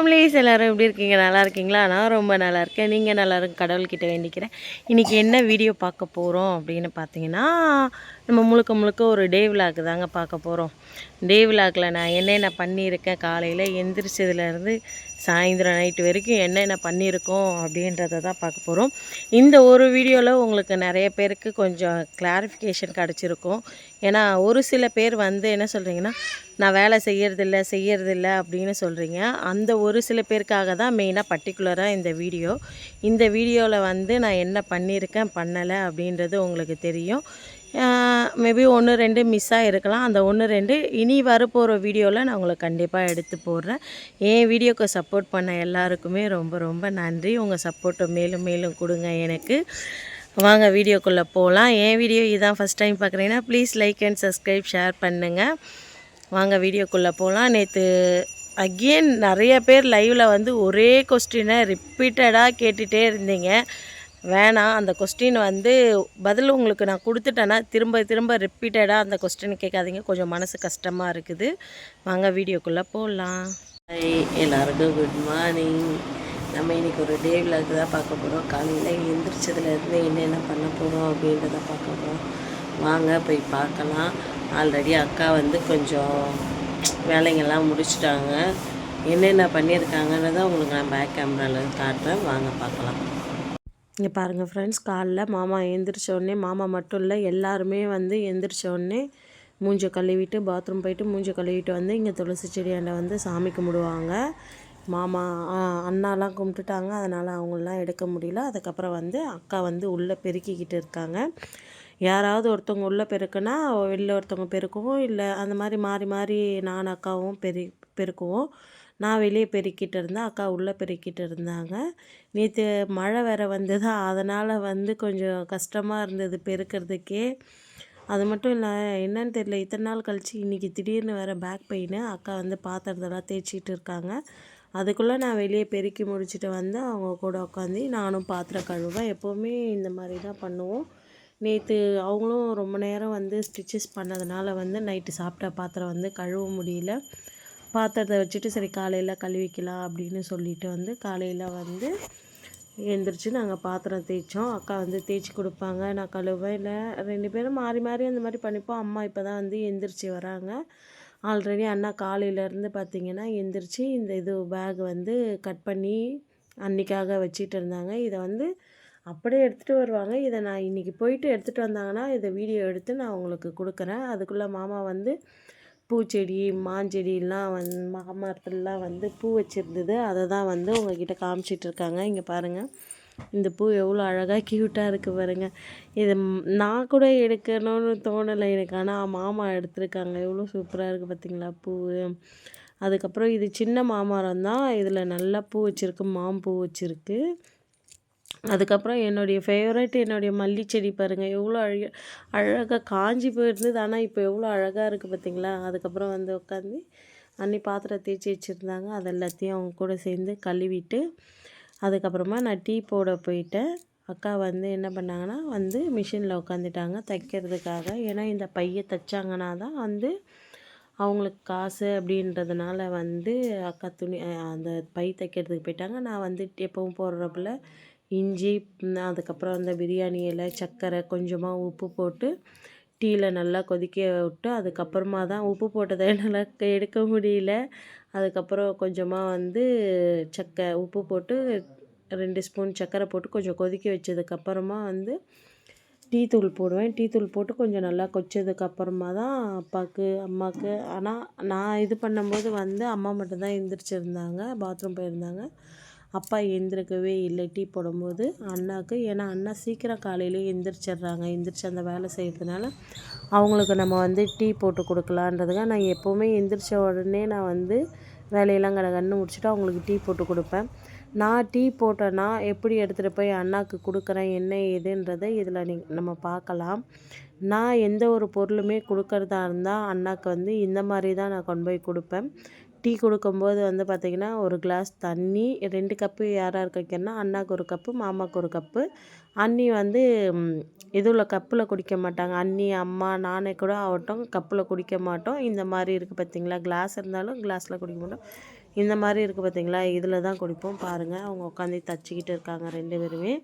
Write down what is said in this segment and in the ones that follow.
Families எல்லோரும் எப்படி இருக்கீங்க? நல்லா இருக்கீங்களா? நான் ரொம்ப நல்லா இருக்கேன். நீங்கள் நல்லா இருக்க கடவுள்கிட்ட வேண்டிக்கிறேன். இன்றைக்கி என்ன வீடியோ பார்க்க போகிறோம் அப்படின்னு பார்த்தீங்கன்னா, நம்ம முழுக்க முழுக்க ஒரு டே விலாக் தாங்க பார்க்க போகிறோம். டே விலாகில் நான் என்னென்ன பண்ணியிருக்கேன், காலையில் எந்திரிச்சதுலேருந்து சாயந்தரம் நைட்டு வரைக்கும் என்னென்ன பண்ணியிருக்கோம் அப்படின்றத தான் பார்க்க போகிறோம். இந்த ஒரு வீடியோவில் உங்களுக்கு நிறைய பேருக்கு கொஞ்சம் கிளாரிஃபிகேஷன் கிடச்சிருக்கும். ஏன்னா ஒரு சில பேர் வந்து என்ன சொல்கிறீங்கன்னா, நான் வேலை செய்யறதில்ல அப்படின்னு சொல்கிறீங்க. அந்த ஒரு சில பேருக்காக தான் மெயினாக பர்ட்டிகுலராக இந்த வீடியோ. இந்த வீடியோவில் வந்து நான் என்ன பண்ணியிருக்கேன், பண்ணலை அப்படின்றது உங்களுக்கு தெரியும். மேபி 1, 2 மிஸ் ஆகிருக்கலாம். அந்த 1, 2 இனி வரப்போகிற வீடியோவில் நான் உங்களுக்கு கண்டிப்பாக எடுத்து போடுறேன். என் வீடியோக்கு சப்போர்ட் பண்ண எல்லாருக்குமே ரொம்ப ரொம்ப நன்றி. உங்கள் சப்போர்ட்டை மேலும் மேலும் கொடுங்க எனக்கு. வாங்க வீடியோக்குள்ளே போகலாம். என் வீடியோ இதான் ஃபஸ்ட் டைம் பார்க்குறீங்கன்னா please like and subscribe, share பண்ணுங்கள். வாங்க வீடியோக்குள்ளே போகலாம். நேற்று அகெயின் நிறைய பேர் லைவில் வந்து ஒரே கொஸ்டினை ரிப்பீட்டடாக கேட்டுகிட்டே இருந்தீங்க. வேணாம், அந்த கொஸ்டின் வந்து பதில் உங்களுக்கு நான் கொடுத்துட்டேன்னா திரும்ப திரும்ப ரிப்பீட்டடாக அந்த கொஸ்டின் கேட்காதீங்க. கொஞ்சம் மனசு கஷ்டமாக இருக்குது. வாங்க வீடியோக்குள்ளே போகலாம். எல்லாருக்கும் குட் மார்னிங். நம்ம இன்றைக்கி ஒரு டே விலாக் தான் பார்க்க போகிறோம். காலையில் எழுந்திரிச்சதுலேருந்து என்னென்ன பண்ண போகிறோம் அப்படின்றத பார்க்க போகிறோம். வாங்க போய் பார்க்கலாம். ஆல்ரெடி அக்கா வந்து கொஞ்சம் வேலைங்கள்லாம் முடிச்சிட்டாங்க. என்னென்ன பண்ணியிருக்காங்கன்றதை உங்களுக்கு நான் பேக் கேமராவில் காட்டுறேன். வாங்க பார்க்கலாம். இங்கே பாருங்கள் ஃப்ரெண்ட்ஸ், காலைல மாமா எழுந்திரிச்சோடனே, மாமா மட்டும் இல்லை எல்லாருமே வந்து எழுந்திரிச்சோடனே மூஞ்சை கழுவிட்டு பாத்ரூம் போயிட்டு மூஞ்சை கழுவிட்டு வந்து இங்கே துளசி செடியாண்ட வந்து சாமி கும்பிடுவாங்க. மாமா அண்ணாலாம் கும்பிட்டுட்டாங்க, அதனால் அவங்களெலாம் எடுக்க முடியல. அதுக்கப்புறம் வந்து அக்கா வந்து உள்ளே பெருக்கிக்கிட்டு இருக்காங்க. யாராவது ஒருத்தவங்க உள்ளே பெருக்குன்னா வெளில ஒருத்தவங்க பெருக்குவோம், இல்லை அந்த மாதிரி மாறி மாறி நான் அக்காவும் பெருக்குவோம். நான் வெளியே பெருக்கிட்டு இருந்தேன், அக்கா உள்ளே பெருக்கிட்டு இருந்தாங்க. நேற்று மழை வேறு வந்தது, அதனால் வந்து கொஞ்சம் கஷ்டமாக இருந்தது பெருக்கிறதுக்கே. அது மட்டும் இல்லை, என்னன்னு தெரியல, இத்தனை நாள் கழித்து இன்றைக்கி திடீர்னு வேறு பேக் பெயின். அக்கா வந்து பாத்திரத்தெல்லாம் தேய்ச்சிட்டு இருக்காங்க. அதுக்குள்ளே நான் வெளியே பெருக்கி முடிச்சுட்டு வந்து அவங்க கூட உட்காந்து நானும் பாத்திரம் கழுவேன். எப்போவுமே இந்த மாதிரி தான் பண்ணுவோம். நேற்று அவங்களும் ரொம்ப நேரம் வந்து ஸ்டிச்சஸ் பண்ணதுனால வந்து நைட்டு சாப்பிட்ட பாத்திரம் வந்து கழுவ முடியல. பாத்திரத்தை வச்சுட்டு சரி காலையில் கழுவிக்கலாம் அப்படின்னு சொல்லிட்டு வந்து காலையில் வந்து எழுந்திரிச்சு நாங்கள் பாத்திரம் தேய்ச்சோம். அக்கா வந்து தேய்ச்சி கொடுப்பாங்க, நான் கழுவேன். இல்லை 2 பேரும் மாறி மாறி அந்த மாதிரி பண்ணிப்போம். அம்மா இப்போ தான் வந்து எந்திரிச்சு வராங்க. ஆல்ரெடி அண்ணா காலையிலேருந்து பார்த்திங்கன்னா எந்திரிச்சு இந்த இது பேக் வந்து கட் பண்ணி அன்றைக்காக வச்சிட்டு இருந்தாங்க. இதை வந்து அப்படியே எடுத்துகிட்டு வருவாங்க. இதை நான் இன்றைக்கி போயிட்டு எடுத்துகிட்டு வந்தாங்கன்னா இதை வீடியோ எடுத்து நான் உங்களுக்கு கொடுக்குறேன். அதுக்குள்ளே மாமா வந்து பூச்செடி மாஞ்செடியெலாம் மாமரத்துலலாம் வந்து பூ வச்சுருந்தது, அதை தான் வந்து உங்கள்கிட்ட காமிச்சிட்ருக்காங்க. இங்கே பாருங்கள், இந்த பூ எவ்வளோ அழகாக க்யூட்டாக இருக்குது பாருங்கள். இது நான் கூட எடுக்கணும்னு தோணலை எனக்கு, ஆனால் மாமா எடுத்திருக்காங்க. எவ்வளோ சூப்பராக இருக்குது பார்த்திங்களா பூ. அதுக்கப்புறம் இது சின்ன மாமரம் தான், இதில் நல்லா பூ வச்சுருக்கு, மாம்பூ வச்சுருக்கு. அதுக்கப்புறம் என்னுடைய ஃபேவரட் என்னுடைய மல்லி செடி பாருங்கள், எவ்வளோ அழகாக காஞ்சி போயிருந்தது, ஆனால் இப்போ எவ்வளோ அழகாக இருக்குது பார்த்திங்களா. அதுக்கப்புறம் வந்து உட்காந்து அன்னி பாத்திரம் தேய்ச்சி வச்சுருந்தாங்க, அது எல்லாத்தையும் அவங்க கூட சேர்ந்து கழுவிட்டு அதுக்கப்புறமா நான் டீ போட போயிட்டேன். அக்கா வந்து என்ன பண்ணாங்கன்னா வந்து மிஷினில் உட்காந்துட்டாங்க தைக்கிறதுக்காக. ஏன்னா இந்த பையை தைச்சாங்கன்னா தான் வந்து அவங்களுக்கு காசு அப்படின்றதுனால வந்து அக்கா துணி அந்த பை தைக்கிறதுக்கு போயிட்டாங்க. நான் வந்து எப்பவும் போடுறப்பல இஞ்சி, அதுக்கப்புறம் அந்த பிரியாணி இலை, சர்க்கரை, கொஞ்சமாக உப்பு போட்டு டீயில் நல்லா கொதிக்க விட்டு அதுக்கப்புறமா தான் உப்பு போட்டதை என்னால் எடுக்க முடியல. அதுக்கப்புறம் கொஞ்சமாக வந்து உப்பு போட்டு 2 ஸ்பூன் சர்க்கரை போட்டு கொஞ்சம் கொதிக்க வச்சதுக்கப்புறமா வந்து டீ தூள் போடுவேன். டீ தூள் போட்டு கொஞ்சம் நல்லா கொச்சதுக்கப்புறமா தான் அப்பாவுக்கு அம்மாவுக்கு. ஆனால் நான் இது பண்ணும்போது வந்து அம்மா மட்டும்தான் எழுந்திரிச்சிருந்தாங்க, பாத்ரூம் போயிருந்தாங்க. அப்பா எழுந்திருக்கவே இல்லை டீ போடும்போது அண்ணாவுக்கு. ஏன்னா அண்ணா சீக்கிரம் காலையிலேயே எழுந்திரிச்சிட்றாங்க. எழுந்திரிச்சு அந்த வேலை செய்கிறதுனால அவங்களுக்கு நம்ம வந்து டீ போட்டு கொடுக்கலான்றதுக்காக நான் எப்போவுமே எழுந்திரிச்ச உடனே நான் வந்து வேலையெல்லாம் கடகடன்னு முடிச்சுட்டு அவங்களுக்கு டீ போட்டு கொடுப்பேன். நான் டீ போட்டேன்னா எப்படி எடுத்துகிட்டு போய் அண்ணாவுக்கு கொடுக்குறேன் என்ன ஏதுன்றதை இதில் நம்ம பார்க்கலாம். நான் எந்த ஒரு பொருளுமே கொடுக்கறதா இருந்தால் அண்ணாவுக்கு வந்து இந்த மாதிரி தான் நான் கொண்டு போய் கொடுப்பேன். டீ கொடுக்கும்போது வந்து பார்த்திங்கன்னா ஒரு கிளாஸ் தண்ணி, 2 கப்பு யாராருக்கு வைக்கிறேன்னா அண்ணாவுக்கு 1 கப்பு, மாமாவுக்கு 1 கப்பு. அண்ணி வந்து இதில் கப்பில் குடிக்க மாட்டாங்க. அண்ணி, அம்மா, நானே கூட ஆகட்டும் கப்பில் குடிக்க மாட்டோம். இந்த மாதிரி இருக்குது பார்த்திங்களா, கிளாஸ் இருந்தாலும் கிளாஸில் குடிக்க மாட்டோம். இந்த மாதிரி இருக்குது பார்த்தீங்களா, இதில் தான் குடிப்போம். பாருங்கள் அவங்க உட்காந்து தச்சிக்கிட்டு இருக்காங்க 2 பேருமே.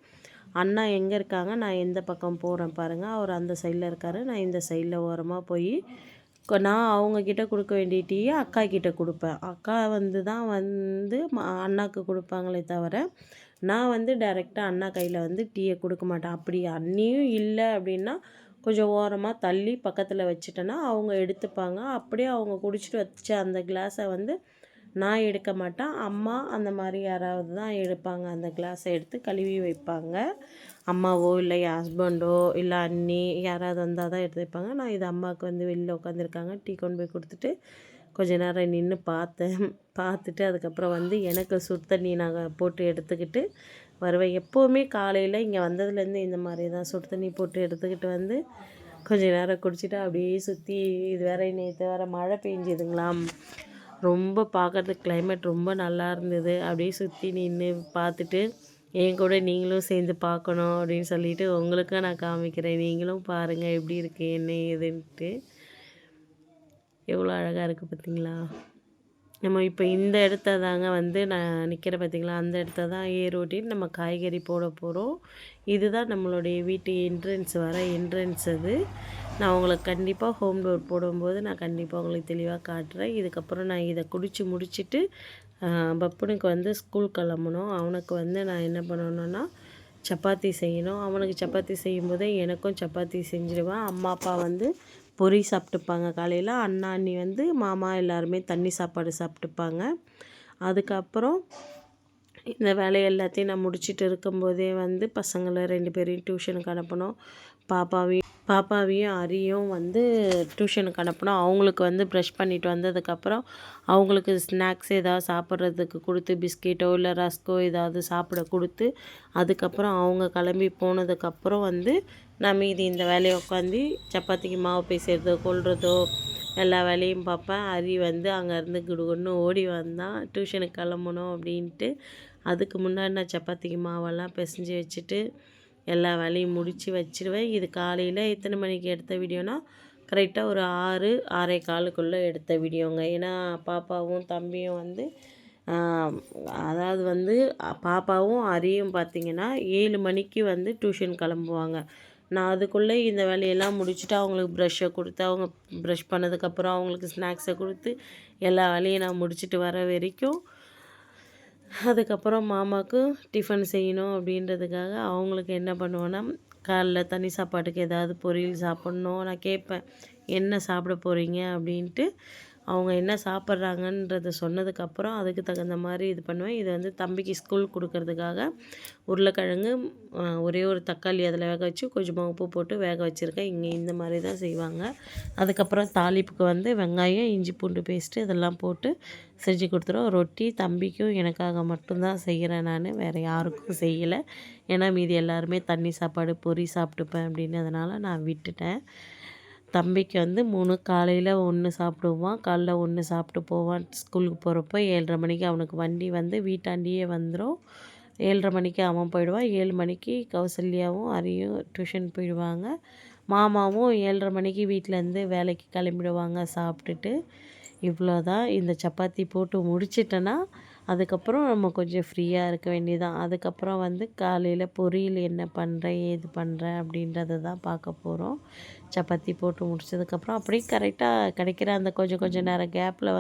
அண்ணா எங்கே இருக்காங்க, நான் எந்த பக்கம் போகிறேன் பாருங்கள். அவர் அந்த சைடில் இருக்கார், நான் இந்த சைடில் ஓரமாக போய் நான் அவங்கக்கிட்ட கொடுக்க வேண்டிய டீயை அக்கா கிட்டே கொடுப்பேன். அக்கா தான் அண்ணாவுக்கு கொடுப்பாங்களே தவிர நான் டைரெக்டாக அண்ணா கையில் டீயை கொடுக்க மாட்டேன். அப்படி அண்ணியும் இல்லை அப்படின்னா கொஞ்சம் ஓரமாக தள்ளி பக்கத்தில் வச்சுட்டேன்னா அவங்க எடுத்துப்பாங்க. அப்படியே அவங்க குடிச்சிட்டு வச்ச அந்த கிளாஸை நான் எடுக்க மாட்டேன். அம்மா அந்த மாதிரி யாராவது தான் எடுப்பாங்க. அந்த கிளாஸை எடுத்து கழுவி வைப்பாங்க. அம்மாவோ இல்லை என் ஹஸ்பண்டோ இல்லை அண்ணி யாராவது வந்தால் தான் எடுத்து வைப்பாங்க. நான் இது அம்மாவுக்கு வெளில உட்காந்துருக்காங்க, டீ கொண்டு போய் கொடுத்துட்டு கொஞ்ச நேரம் நின்று பார்த்துட்டு அதுக்கப்புறம் எனக்கு சுடு தண்ணி நாங்கள் போட்டு எடுத்துக்கிட்டு வருவேன். எப்போவுமே காலையில் இங்கே வந்ததுலேருந்து இந்த மாதிரி தான் சுடு தண்ணி போட்டு எடுத்துக்கிட்டு கொஞ்சம் நேரம் குடிச்சிட்டு அப்படியே சுற்றி இது வேறு நேற்று வேறு மழை பெஞ்சுதுங்களா, ரொம்ப பார்க்குறதுக்கு கிளைமேட் ரொம்ப நல்லா இருந்தது. அப்படியே சுற்றி நின்று பார்த்துட்டு என் கூட நீங்களும் சேர்ந்து பார்க்கணும் அப்படின்னு சொல்லிவிட்டு உங்களுக்கும் நான் காமிக்கிறேன். நீங்களும் பாருங்கள் எப்படி இருக்குது என்ன ஏதுன்ட்டு. எவ்வளோ அழகாக இருக்குது பார்த்தீங்களா. நம்ம இப்போ இந்த இடத்த தாங்க நான் நிற்கிற பார்த்திங்களா, அந்த இடத்த தான் ஏர் ஓட்டிட்டு நம்ம காய்கறி போட போகிறோம். இதுதான் நம்மளுடைய வீட்டு என்ட்ரன்ஸ் அது. நான் உங்களுக்கு கண்டிப்பாக ஹோம் டோர் போடும்போது நான் கண்டிப்பாக உங்களுக்கு தெளிவாக காட்டுறேன். இதுக்கப்புறம் நான் இதை குடித்து முடிச்சுட்டு பப்புனுக்கு ஸ்கூல் கிளம்பணும். அவனுக்கு நான் என்ன பண்ணணுன்னா சப்பாத்தி செய்யணும். அவனுக்கு சப்பாத்தி செய்யும்போதே எனக்கும் சப்பாத்தி செஞ்சுடுவேன். அம்மா அப்பா பொரி சாப்பிட்டுப்பாங்க காலையில். அண்ணா அண்ணி மாமா எல்லாருமே தண்ணி சாப்பாடு சாப்பிட்டுப்பாங்க. அதுக்கப்புறம் இந்த வேலையை எல்லாத்தையும் நான் முடிச்சுட்டு இருக்கும்போதே பசங்களை 2 பேரையும் டியூஷனுக்கு அனுப்பணும். பாப்பாவையும் அரியும் டியூஷனுக்கு அனுப்பணும். அவங்களுக்கு ப்ரஷ் பண்ணிவிட்டு வந்ததுக்கப்புறம் அவங்களுக்கு ஸ்நாக்ஸ் ஏதாவது சாப்பிட்றதுக்கு கொடுத்து பிஸ்கெட்டோ இல்லை ரஸ்கோ ஏதாவது சாப்பிட கொடுத்து அதுக்கப்புறம் அவங்க கிளம்பி போனதுக்கப்புறம் நான் மீதி இந்த வேலையை உட்காந்து சப்பாத்திக்கு மாவு பேசுகிறதோ கொள்றதோ எல்லா வேலையும் பார்ப்பேன். அரி அங்கேருந்து குடுகுடுன்னு ஓடி வந்தான் டியூஷனுக்கு கிளம்பணும் அப்படின்ட்டு. அதுக்கு முன்னாடி நான் சப்பாத்திக்கு மாவெல்லாம் பிசைஞ்சு வச்சுட்டு எல்லா வேலையும் முடித்து வச்சுருவேன். இது காலையில் எத்தனை மணிக்கு எடுத்த வீடியோனா கரெக்டாக ஒரு 6-6:15 எடுத்த வீடியோங்க. ஏன்னா பாப்பாவும் தம்பியும் அதாவது பாப்பாவும் அரியும் பார்த்திங்கன்னா 7 மணிக்கு டியூஷன் கிளம்புவாங்க. நான் அதுக்குள்ளே இந்த வேலையெல்லாம் முடிச்சுட்டு அவங்களுக்கு ப்ரஷ்ஷை கொடுத்து அவங்க ப்ரஷ் பண்ணதுக்கப்புறம் அவங்களுக்கு ஸ்நாக்ஸை கொடுத்து எல்லா வேலையும் நான் முடிச்சுட்டு வர வரைக்கும் அதுக்கப்புறம் மாமாவுக்கு டிஃபன் செய்யணும் அப்படின்றதுக்காக அவங்களுக்கு என்ன பண்ணுவேன்னா காலைல தனி சாப்பாட்டுக்கு ஏதாவது பொரியல் சாப்பிட்ணும். நான் கேட்பேன் என்ன சாப்பிட போகிறீங்க அப்படின்ட்டு. அவங்க என்ன சாப்பிட்றாங்கன்றத சொன்னதுக்கப்புறம் அதுக்கு தகுந்த மாதிரி இது பண்ணுவேன். இது தம்பிக்கு ஸ்கூல் கொடுக்கறதுக்காக உருளைக்கிழங்கு ஒரே ஒரு தக்காளி அதில் வேக வச்சு கொஞ்சமாக உப்பு போட்டு வேக வச்சுருக்கேன். இங்கே இந்த மாதிரி தான் செய்வாங்க. அதுக்கப்புறம் தாளிப்புக்கு வெங்காயம் இஞ்சி பூண்டு பேஸ்ட்டு இதெல்லாம் போட்டு செஞ்சு கொடுத்துருவோம். ரொட்டி தம்பிக்கும் எனக்காக மட்டும்தான் செய்கிறேன் நான், வேறு யாருக்கும் செய்யலை. ஏன்னா மீதி எல்லாருமே தண்ணி சாப்பாடு பொரி சாப்பிட்டுப்பேன் அப்படின்னு அதனால் நான் விட்டுட்டேன். தம்பிக்கு 3 காலையில் 1 சாப்பிடுவான், காலைல 1 சாப்பிட்டு போவான். ஸ்கூலுக்கு போகிறப்போ 7:30 மணிக்கு அவனுக்கு வண்டி வீட்டாண்டியே வந்துடும். 7:30 மணிக்கு அவன் போயிடுவான். 7 மணிக்கு கௌசல்யாவும் அரியும் டியூஷன் போயிடுவாங்க. மாமாவும் 7:30 மணிக்கு வீட்டிலேருந்து வேலைக்கு கிளம்பிடுவாங்க சாப்பிட்டுட்டு. இவ்வளோதான். இந்த சப்பாத்தி போட்டு முடிச்சிட்டேன்னா அதுக்கப்புறம் நம்ம கொஞ்சம் ஃப்ரீயாக இருக்க வேண்டியதான். அதுக்கப்புறம் காலையில் பொரியல் என்ன பண்ணுறேன் ஏது பண்ணுறேன் அப்படின்றத தான் பார்க்க போகிறோம். சப்பாத்தி போட்டு முடிச்சதுக்கப்புறம் அப்படியே கரெக்டாக கிடைக்கிற அந்த கொஞ்சம் நேரம் கேப்பில்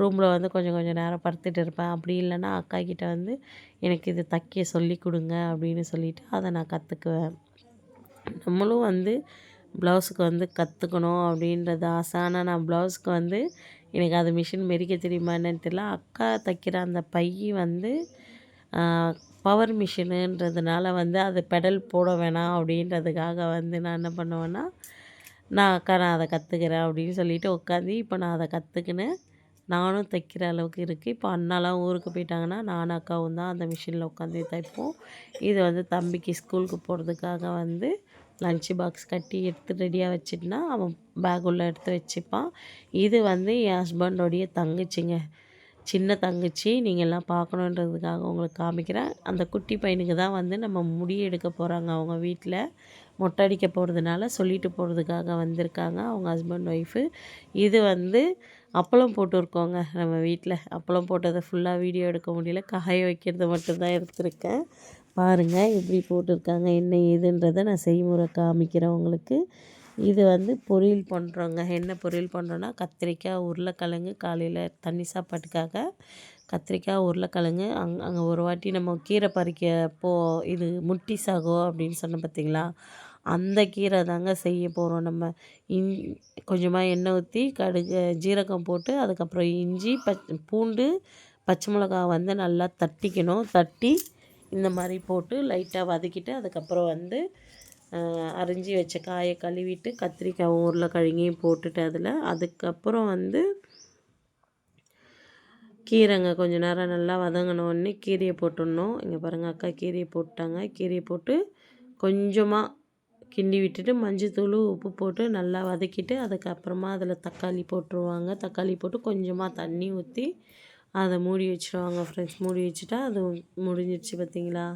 ரூமில் கொஞ்சம் நேரம் படுத்துட்டு இருப்பேன். அப்படி இல்லைன்னா அக்கா கிட்டே எனக்கு இது தைக்க சொல்லி கொடுங்க அப்படின்னு சொல்லிவிட்டு அதை நான் கற்றுக்குவேன். நம்மளும் ப்ளவுஸுக்கு கற்றுக்கணும் அப்படின்றது ஆசை. ஆனால் நான் ப்ளவுஸுக்கு எனக்கு அது மிஷின் மெரிக்க தெரியுமா என்னன்னு தெரியல. அக்கா தைக்கிற அந்த பை பவர் மிஷினுன்றதுனால அது பெடல் போட வேணாம் அப்படின்றதுக்காக நான் என்ன பண்ணுவேன்னா நான் அதை கற்றுக்கிறேன் அப்படின்னு சொல்லிவிட்டு உட்காந்து இப்போ நான் அதை கற்றுக்கினேன். நானும் தைக்கிற அளவுக்கு இருக்குது. இப்போ அண்ணாலாம் ஊருக்கு போயிட்டாங்கன்னா நானும் அக்காவும் தான் அந்த மிஷினில் உட்காந்து தைப்போம். இது தம்பிக்கு ஸ்கூலுக்கு போகிறதுக்காக லன்ச் பாக்ஸ் கட்டி எடுத்து ரெடியாக வச்சுட்டுனா அவன் பேக் உள்ளே எடுத்து வச்சுப்பான். இது என் ஹஸ்பண்டோடைய தங்கச்சிங்க, சின்ன தங்கச்சி. நீங்கள் எல்லாம் பார்க்கணுன்றதுக்காக உங்களுக்கு காமிக்கிறேன். அந்த குட்டி பையனுக்கு தான் நம்ம முடி எடுக்க போகிறாங்க. அவங்க வீட்டில் மொட்டை அடிக்க போகிறதுனால சொல்லிட்டு போகிறதுக்காக வந்திருக்காங்க அவங்க ஹஸ்பண்ட் ஒய்ஃபு. இது அப்பளம் போட்டுருக்கோங்க நம்ம வீட்டில். அப்பளம் போட்டதை ஃபுல்லாக வீடியோ எடுக்க முடியல, காய வைக்கிறது மட்டும்தான் எடுத்திருக்கேன். பாருங்கள் எப்படி போட்டிருக்காங்க, என்ன ஏதுன்றதை நான் செய்முறை காமிக்கிறேன் உங்களுக்கு. இது வந்து பொரியல் பண்ணுறோங்க. என்ன பொரியல் பண்ணுறோன்னா, கத்திரிக்காய், உருளைக்கிழங்கு. காலையில் தண்ணி சாப்பாட்டுக்காக கத்திரிக்காய், உருளைக்கிழங்கு. அங்கே ஒரு வாட்டி நம்ம கீரை பறிக்கப்போ இது முட்டி சாகோ அப்படின்னு சொன்னோம் பார்த்தீங்களா, அந்த கீரை தாங்க செய்ய போகிறோம் நம்ம. கொஞ்சமாக எண்ணெய் ஊற்றி கடுகு ஜீரகம் போட்டு அதுக்கப்புறம் இஞ்சி பூண்டு பச்சை மிளகா வந்து நல்லா தட்டிக்கணும். தட்டி இந்த மாதிரி போட்டு லைட்டாக வதக்கிட்டு அதுக்கப்புறம் வந்து அரிஞ்சு வச்ச காயை கழுவிட்டு கத்திரிக்காய் உருளைக்கிழங்கையும் போட்டுட்டு அதுக்கப்புறம் வந்து கீரைங்க கொஞ்சம் நேரம் நல்லா வதங்கினோடனே கீரையை போட்டுடணும். இங்கே பாருங்கள், அக்கா கீரையை போட்டாங்க. கீரையை போட்டு கொஞ்சமாக கிண்டி விட்டுட்டு மஞ்சத்தூள் உப்பு போட்டு நல்லா வதக்கிட்டு அதுக்கப்புறமா அதில் தக்காளி போட்டுருவாங்க. தக்காளி போட்டு கொஞ்சமாக தண்ணி ஊற்றி அதை மூடி வச்சுருவாங்க ஃப்ரெண்ட்ஸ். மூடி வச்சுட்டா அது முடிஞ்சிடுச்சு பார்த்தீங்களா.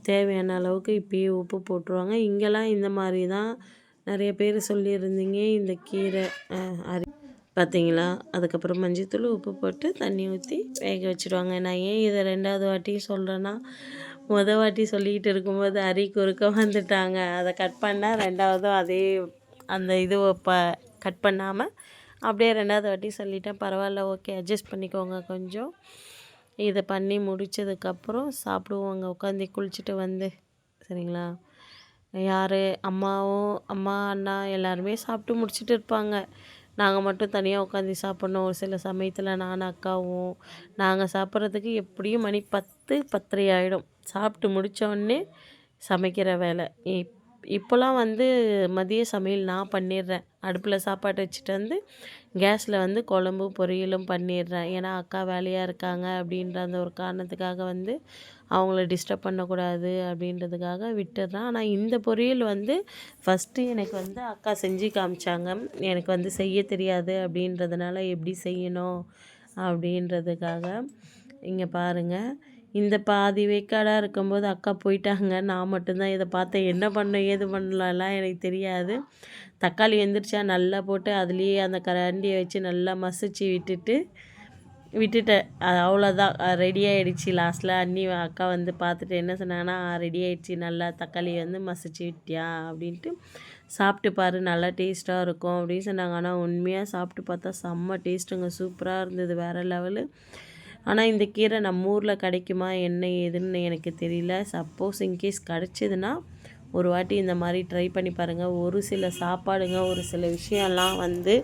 தேவையான அளவுக்கு இப்போயே உப்பு போட்டுருவாங்க. இங்கெல்லாம் இந்த மாதிரி தான் நிறைய பேர் சொல்லியிருந்தீங்க. இந்த கீரை பார்த்தீங்களா. அதுக்கப்புறம் மஞ்சத்தூள் உப்பு போட்டு தண்ணி ஊற்றி வேக வச்சுடுவாங்க. நான் ஏன் இதை 2வது வாட்டியும் சொல்கிறேன்னா, வாட்டி சொல்லிக்கிட்டு இருக்கும்போது அரி குறுக்க வந்துட்டாங்க. அதை கட் பண்ணால் 2வதும் அதே அந்த இது கட் பண்ணாமல் அப்படியே 2வது வாட்டி சொல்லிட்டேன். பரவாயில்ல, ஓகே, அட்ஜஸ்ட் பண்ணிக்கோங்க கொஞ்சம். இதை பண்ணி முடித்ததுக்கப்புறம் சாப்பிடுவோங்க உட்காந்து குளிச்சுட்டு வந்து. சரிங்களா. யார் அம்மா அண்ணா எல்லாருமே சாப்பிட்டு முடிச்சுட்டு இருப்பாங்க. நாங்கள் மட்டும் தனியாக உட்காந்து சாப்பிட்ணும். ஒரு சில சமயத்தில் நானும் அக்காவும் நாங்கள் சாப்பிட்றதுக்கு எப்படியும் மணி 10 10:30 ஆகிடும். சாப்பிட்டு முடித்தோடனே சமைக்கிற வேலை. இப்போலாம் வந்து மதிய சமையல் நான் பண்ணிடுறேன். அடுப்பில் சாப்பாடு வச்சுட்டு வந்து கேஸில் வந்து குழம்பு பொரியலும் பண்ணிடுறேன். ஏன்னா அக்கா வேலையாக இருக்காங்க அப்படின்ற அந்த ஒரு காரணத்துக்காக வந்து அவங்கள டிஸ்டர்ப் பண்ணக்கூடாது அப்படின்றதுக்காக விட்டுடுறேன். ஆனால் இந்த பொரியல் வந்து ஃபஸ்ட்டு எனக்கு வந்து அக்கா செஞ்சு காமிச்சாங்க. எனக்கு வந்து செய்ய தெரியாது அப்படின்றதுனால எப்படி செய்யணும் அப்படின்றதுக்காக. இங்கே பாருங்கள், இந்த பாதி வேக்காடாக இருக்கும்போது அக்கா போயிட்டாங்க. நான் மட்டும்தான் இதை பார்த்தேன். என்ன பண்ணேன் ஏது பண்ணலாம்லாம் எனக்கு தெரியாது. தக்காளி வெந்துருச்சா நல்லா போட்டு அதுலேயே அந்த கரண்டியை வச்சு நல்லா மசிச்சு விட்டுட்டேன். அது அவ்வளோதான், ரெடி ஆகிடுச்சு. லாஸ்ட்டில் அக்கா வந்து பார்த்துட்டு என்ன சொன்னாங்கன்னா, ரெடி ஆகிடுச்சு, நல்லா தக்காளி வந்து மசிச்சு விட்டியா அப்படின்ட்டு. சாப்பிட்டு பாரு, நல்லா டேஸ்ட்டாக இருக்கும் அப்படின்னு சொன்னாங்க. ஆனால் உண்மையாக சாப்பிட்டு பார்த்தா செம்ம டேஸ்ட்டுங்க, சூப்பராக இருந்தது, வேறு லெவலு. ஆனால் இந்த கீரை நம்ம ஊரில் கிடைக்குமா என்ன ஏதுன்னு எனக்கு தெரியல. சப்போஸ் இன்கேஸ் கிடச்சிதுன்னா ஒரு வாட்டி இந்த மாதிரி ட்ரை பண்ணி பாருங்கள். ஒரு சில சாப்பாடுங்க, ஒரு சில விஷயம்லாம் வந்து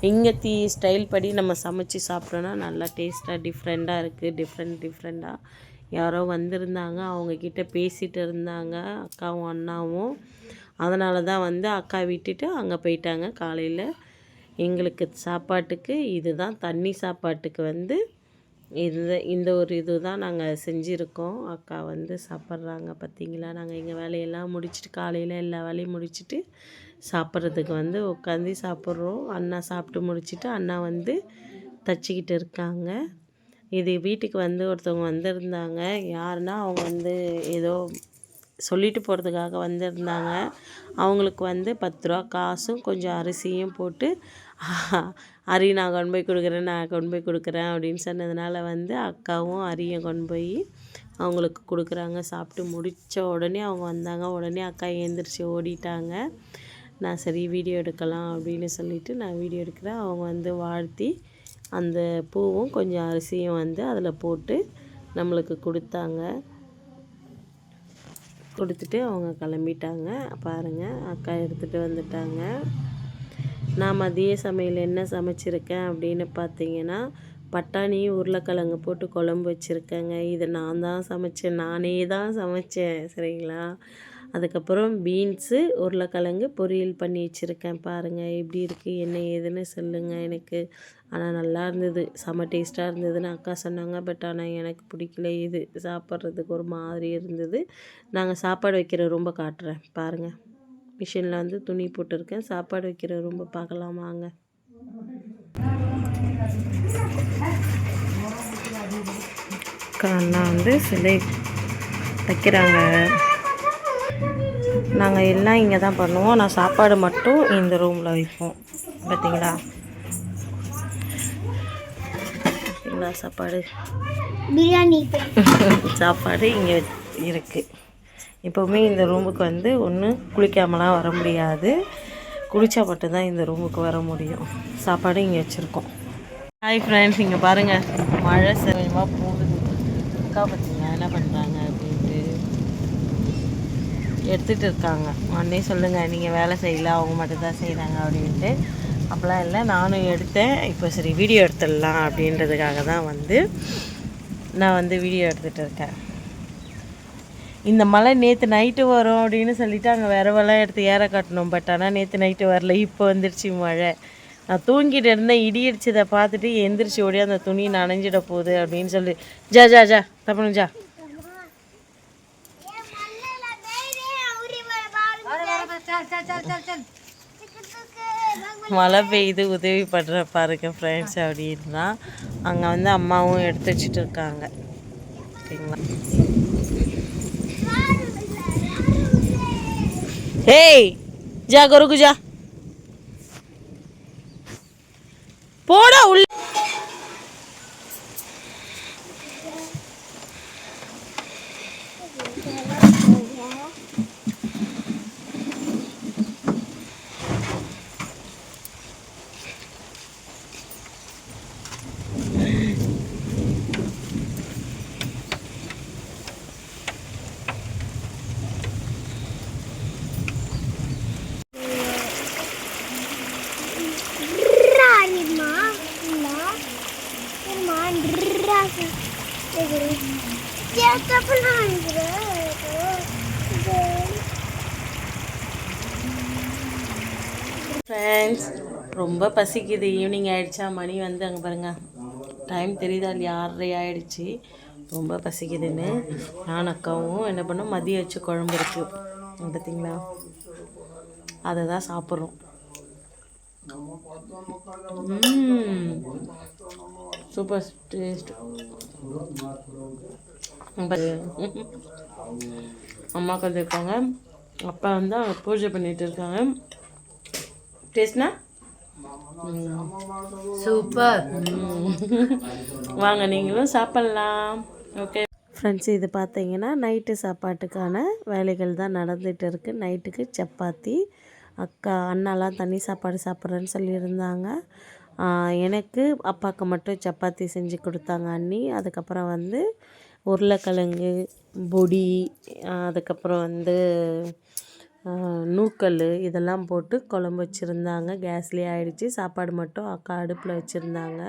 இங்கே ஸ்டைல் படி நம்ம சமைச்சு சாப்பிட்டோன்னா நல்லா டேஸ்ட்டாக டிஃப்ரெண்ட்டாக இருக்குது. டிஃப்ரெண்ட்டாக யாரோ வந்திருந்தாங்க, அவங்கக்கிட்ட பேசிகிட்டு இருந்தாங்க அக்காவும் அண்ணாவும். அதனால தான் வந்து அக்கா விட்டுட்டு அங்கே போயிட்டாங்க. காலையில் எங்களுக்கு சாப்பாட்டுக்கு இதுதான், தண்ணி சாப்பாட்டுக்கு வந்து இந்த ஒரு இது தான் நாங்கள் செஞ்சுருக்கோம். அக்கா வந்து சாப்பிட்றாங்க பார்த்தீங்களா. நாங்கள் எங்கள் வேலையெல்லாம் முடிச்சுட்டு காலையில் எல்லா வேலையும் முடிச்சுட்டு சாப்பிட்றதுக்கு வந்து உட்காந்து சாப்பிட்றோம். அண்ணா சாப்பிட்டு முடிச்சுட்டு அண்ணா வந்து தச்சிக்கிட்டு இருக்காங்க. இது வீட்டுக்கு வந்து ஒருத்தவங்க வந்திருந்தாங்க. யாருன்னா அவங்க வந்து ஏதோ சொல்லிட்டு போகிறதுக்காக வந்திருந்தாங்க. அவங்களுக்கு வந்து 10 ரூபா காசும் கொஞ்சம் அரிசியும் போட்டு அரி நான் கொண்டு போய் கொடுக்குறேன் அப்படின்னு சொன்னதுனால வந்து அக்காவும் அரியை கொண்டு போய் அவங்களுக்கு கொடுக்குறாங்க. சாப்பிட்டு முடித்த உடனே அவங்க வந்தாங்க. உடனே அக்கா எழுந்திரிச்சு ஓடிட்டாங்க. நான் சரி வீடியோ எடுக்கலாம் அப்படின்னு சொல்லிவிட்டு நான் வீடியோ எடுக்கிறேன். அவங்க வந்து வாழ்த்தி அந்த பூவும் கொஞ்சம் அரிசியும் வந்து அதில் போட்டு நம்மளுக்கு கொடுத்துட்டு அவங்க கிளம்பிட்டாங்க. பாருங்கள், அக்கா எடுத்துகிட்டு வந்துட்டாங்க. நான் மதிய சமையல் என்ன சமைச்சிருக்கேன் அப்படின்னு பார்த்தீங்கன்னா, பட்டாணி உருளைக்கிழங்கு போட்டு குழம்பு வச்சுருக்கேங்க. இதை நானே தான் சமைச்சேன். சரிங்களா. அதுக்கப்புறம் பீன்ஸு உருளைக்கிழங்கு பொரியல் பண்ணி வச்சுருக்கேன். பாருங்கள் எப்படி இருக்குது என்ன ஏதுன்னு சொல்லுங்கள் எனக்கு. ஆனால் நல்லா இருந்தது, செம்ம டேஸ்ட்டாக இருந்ததுன்னு அக்கா சொன்னாங்க. பட் ஆனால் எனக்கு பிடிக்கல, இது சாப்பிட்றதுக்கு ஒரு மாதிரி இருந்தது. நாங்கள் சாப்பாடு வைக்கிற ரொம்ப காட்டுறேன் பாருங்கள். மிஷினில் வந்து துணி போட்டிருக்கேன். சாப்பாடு வைக்கிற ரொம்ப பார்க்கலாமாங்க. அண்ணா வந்து சிலை வைக்கிறாங்க. நாங்கள் எல்லாம் இங்கே தான் பண்ணுவோம். நான் சாப்பாடு மட்டும் இந்த ரூமில் வைப்போம். பார்த்தீங்களா. பார்த்தீங்களா சாப்பாடு பிரியாணி சாப்பாடு இங்கே இருக்குது. எப்போவுமே இந்த ரூமுக்கு வந்து ஒன்று குளிக்காமலாம் வர முடியாது, குளித்தா மட்டும்தான் இந்த ரூமுக்கு வர முடியும். சாப்பாடு இங்கே வச்சுருக்கோம். ஹாய் ஃப்ரெண்ட்ஸ், இங்கே பாருங்கள் மழை சமயமாக போகுது. அக்கா பார்த்தீங்கன்னா என்ன பண்ணுறாங்க அப்படின்ட்டு எடுத்துகிட்டு இருக்காங்க. உடனே சொல்லுங்கள் நீங்கள் வேலை செய்யல, அவங்க மட்டும்தான் செய்கிறாங்க அப்படின்ட்டு. அப்போலாம் இல்லை, நானும் எடுத்தேன். இப்போ சரி வீடியோ எடுத்துடலாம் அப்படின்றதுக்காக தான் வந்து நான் வந்து வீடியோ எடுத்துகிட்டு இருக்கேன். இந்த மழை நேற்று நைட்டு வரும் அப்படின்னு சொல்லிவிட்டு அங்கே விரவெல்லாம் எடுத்து ஏற கட்டணும். பட் ஆனால் நேற்று நைட்டு வரல, இப்போ வந்துடுச்சு மழை. நான் தூங்கிட்டு இருந்தேன், இடி அடிச்சதை பார்த்துட்டு எந்திரிச்சு ஓடி அந்த துணி நனைஞ்சிட போகுது அப்படின்னு சொல்லி ஜா ஜா ஜா தப்பணும் ஜா. மழை பெய்யுது உதவி பண்ணுற பாருங்க ஃப்ரெண்ட்ஸ் அப்படின்னா அங்கே வந்து அம்மாவும் எடுத்து வச்சுட்டு இருக்காங்க. ஓகேங்களா? ஏய் ஜா கொருக்கு ஜா போடா உள்ள. ஃப்ரெண்ட்ஸ் ரொம்ப பசிக்குது. ஈவினிங் ஆகிடுச்சா, மணி வந்து அங்கே பாருங்கள் டைம் தெரியுதா இல்லையா, 6:30 ஆகிடுச்சி. ரொம்ப பசிக்குதுன்னு நான் அக்காவும் என்ன பண்ணோம், மதியம் வச்சு குழம்பு இருக்குது பார்த்தீங்களா, அதை தான் சாப்பிட்றோம். Super taste. அம்மா வந்துருக்காங்க, அப்பா வந்து பூஜை பண்ணிட்டு இருக்காங்க. டேஸ்ட்னா சூப்பர். வாங்க நீங்களும் சாப்பிட்லாம். ஓகே ஃப்ரெண்ட்ஸ், இது பார்த்தீங்கன்னா நைட்டு சாப்பாட்டுக்கான வேலைகள் தான் நடந்துகிட்டு இருக்குது. நைட்டுக்கு சப்பாத்தி, அண்ணாலாம் தண்ணி சாப்பாடு சாப்பிட்றேன்னு சொல்லியிருந்தாங்க. எனக்கு அப்பாவுக்கு மட்டும் சப்பாத்தி செஞ்சு கொடுத்தாங்க அண்ணி. அதுக்கப்புறம் வந்து உருளைக்கிழங்கு பொடி, அதுக்கப்புறம் வந்து நூக்கல் இதெல்லாம் போட்டு குழம்பு வச்சுருந்தாங்க. கேஸ்லேயே ஆகிடுச்சி. சாப்பாடு மட்டும் அக்கா அடுப்பில் வச்சுருந்தாங்க.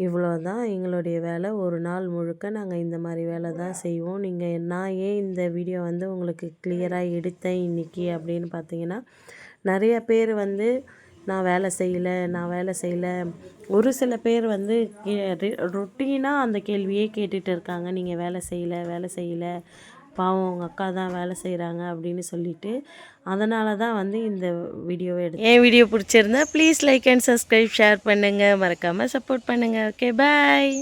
இவ்வளோ தான் எங்களுடைய வேலை. ஒரு நாள் முழுக்க நாங்கள் இந்த மாதிரி வேலை தான் செய்வோம். நான் ஏன் இந்த வீடியோ வந்து உங்களுக்கு கிளியராக எடுத்தேன் இன்றைக்கி அப்படின்னு பார்த்தீங்கன்னா, நிறைய பேர் வந்து நான் வேலை செய்யலை. ஒரு சில பேர் வந்து ரொட்டீனாக அந்த கேள்வியே கேட்டுட்டு இருக்காங்க. நீங்கள் வேலை செய்யலை, பாவம் உங்கள் அக்கா தான் வேலை செய்கிறாங்க அப்படின்னு சொல்லிட்டு, அதனால தான் வந்து இந்த வீடியோவை என் வீடியோ பிடிச்சிருந்தா please like and subscribe, share பண்ணுங்கள், மறக்காமல் சப்போர்ட் பண்ணுங்கள். Okay bye.